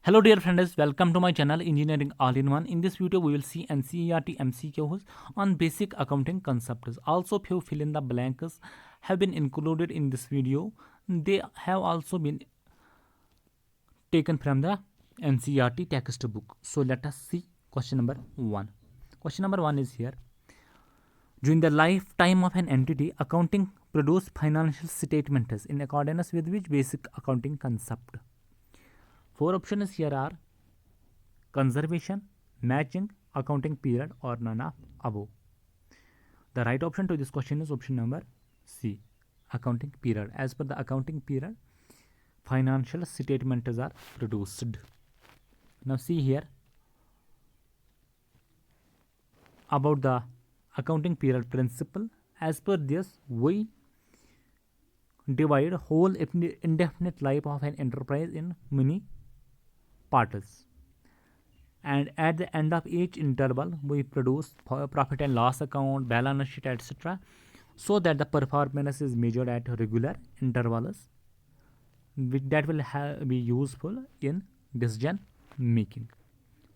Hello dear friends, welcome to my channel Engineering All-in-One. In this video we will see NCERT MCQs on basic accounting concepts. Also few fill in the blanks have been included in this video. They have also been taken from the NCERT textbook. So let us see question number 1. Question number 1 is here. During the lifetime of an entity, accounting produce financial statements in accordance with which basic accounting concept. Four options here are conservation, matching, accounting period, or none of above. The right option to this question is option number C, accounting period. As per the accounting period, financial statements are produced. Now see here about the accounting period principle. As per this, we divide whole indefinite life of an enterprise in many parts, and at the end of each interval we produce profit and loss account, balance sheet, etc., so that the performance is measured at regular intervals that will be useful in decision making.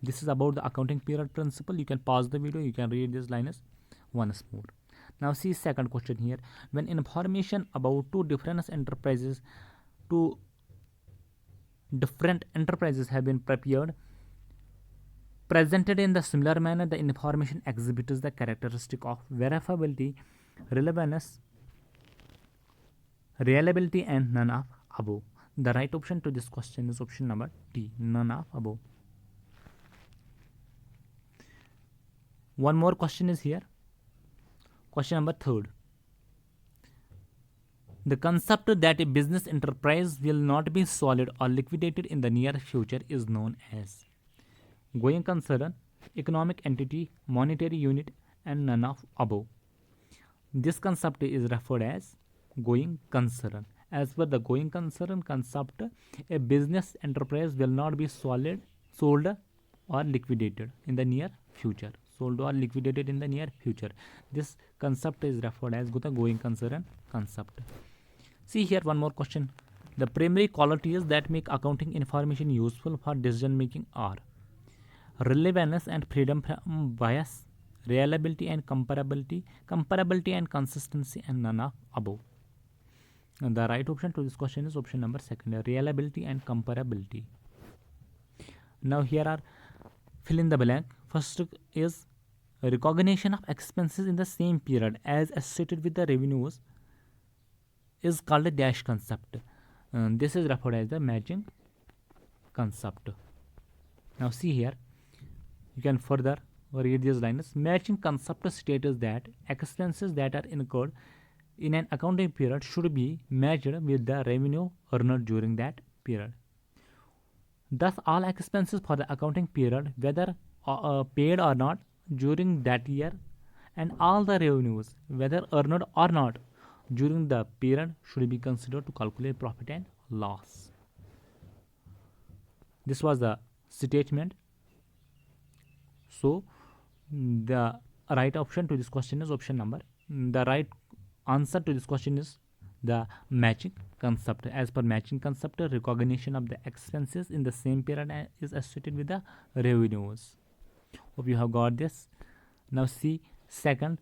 This is about the accounting period principle. You can pause the video, you can read these lines once more. Now see second question here. When information about two different enterprises have been presented in the similar manner, the information exhibits the characteristic of verifiability, relevance, reliability, and none of above. The right option to this question is option number D, none of above. One more question is here. Question number 3. The concept that a business enterprise will not be sold or liquidated in the near future is known as going concern, economic entity, monetary unit, and none of above. This concept is referred as going concern. As per the going concern concept, a business enterprise will not be sold or liquidated in the near future. This concept is referred as the going concern concept. See here one more question. The primary qualities that make accounting information useful for decision making are relevance and freedom from bias, reliability and comparability and consistency, and none of above. And the right option to this question is option number 2, reliability and comparability. Now here are fill in the blank. First is recognition of expenses in the same period as associated with the revenues is called a dash concept. This is referred as the matching concept. Now see here, you can further read these lines. Matching concept states that expenses that are incurred in an accounting period should be matched with the revenue earned during that period. Thus, all expenses for the accounting period, whether paid or not during that year, and all the revenues, whether earned or not during the period, should be considered to calculate profit and loss. This was the statement. So the right option to this question is option number. The right answer to this question is the matching concept. As per matching concept, recognition of the expenses in the same period is associated with the revenues. Hope you have got this. Now see second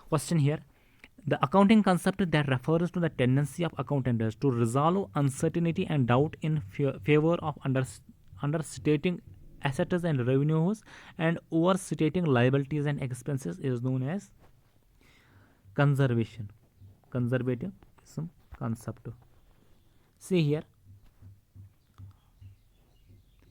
question here. The accounting concept that refers to the tendency of accountants to resolve uncertainty and doubt in favor of understating assets and revenues and overstating liabilities and expenses is known as conservatism concept. See here,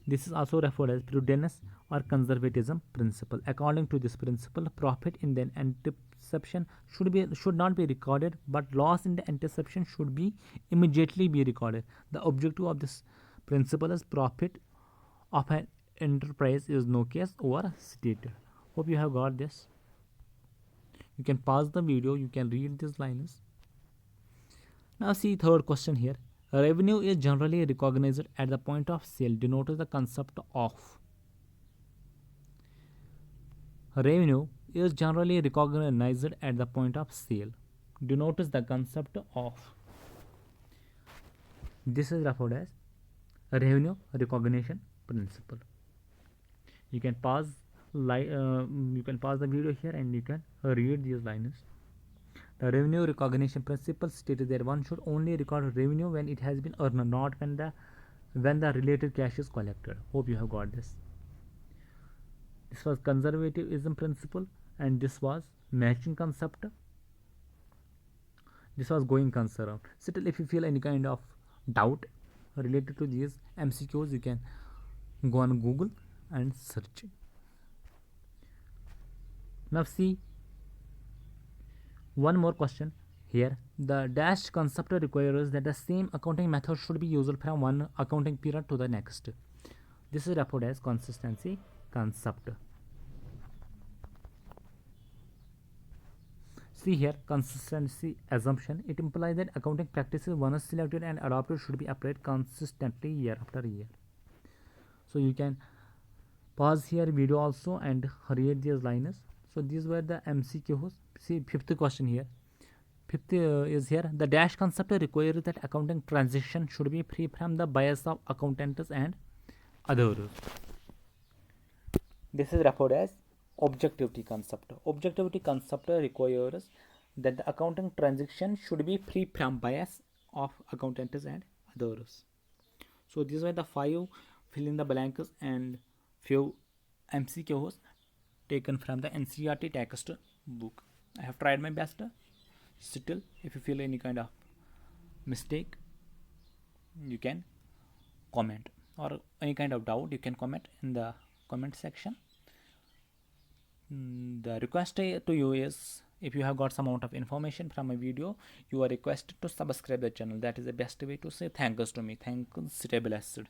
this is also referred as prudence or conservatism principle. According to this principle, profit in the anticipation should not be recorded, but loss in the anticipation should be immediately be recorded. The objective of this principle is profit of an enterprise is no case overstated. Hope you have got this. You can pause the video, you can read these lines. Now see third question here. Revenue is generally recognized at the point of sale. Denotes the concept of revenue is generally recognized at the point of sale. Denotes the concept of. This is referred as revenue recognition principle. You can pause you can pause the video here and you can read these lines. The revenue recognition principle states that one should only record revenue when it has been earned, not when the related cash is collected. Hope you have got this. This was conservatism principle, and this was matching concept. This was going concern. Still, if you feel any kind of doubt related to these MCQs, you can go on Google and search. Now see one more question here. The dash concept requires that the same accounting method should be used from one accounting period to the next. This is referred as consistency concept. See here, consistency assumption. It implies that accounting practices once selected and adopted should be applied consistently year after year. So you can pause here video also and read these lines. So these were the MCQs. See fifth question here. Fifth is here. The dash concept requires that accounting transaction should be free from the bias of accountants and others. This is referred as objectivity concept. Objectivity concept requires that the accounting transaction should be free from bias of accountants and others. So these were the 5 fill in the blanks and few MCQs taken from the NCERT text book. I have tried my best. Still, if you feel any kind of mistake, you can comment, or any kind of doubt you can comment in the comment section. The request to you is, if you have got some amount of information from a video, you are requested to subscribe the channel. That is the best way to say thanks to me. Thanks, stay blessed.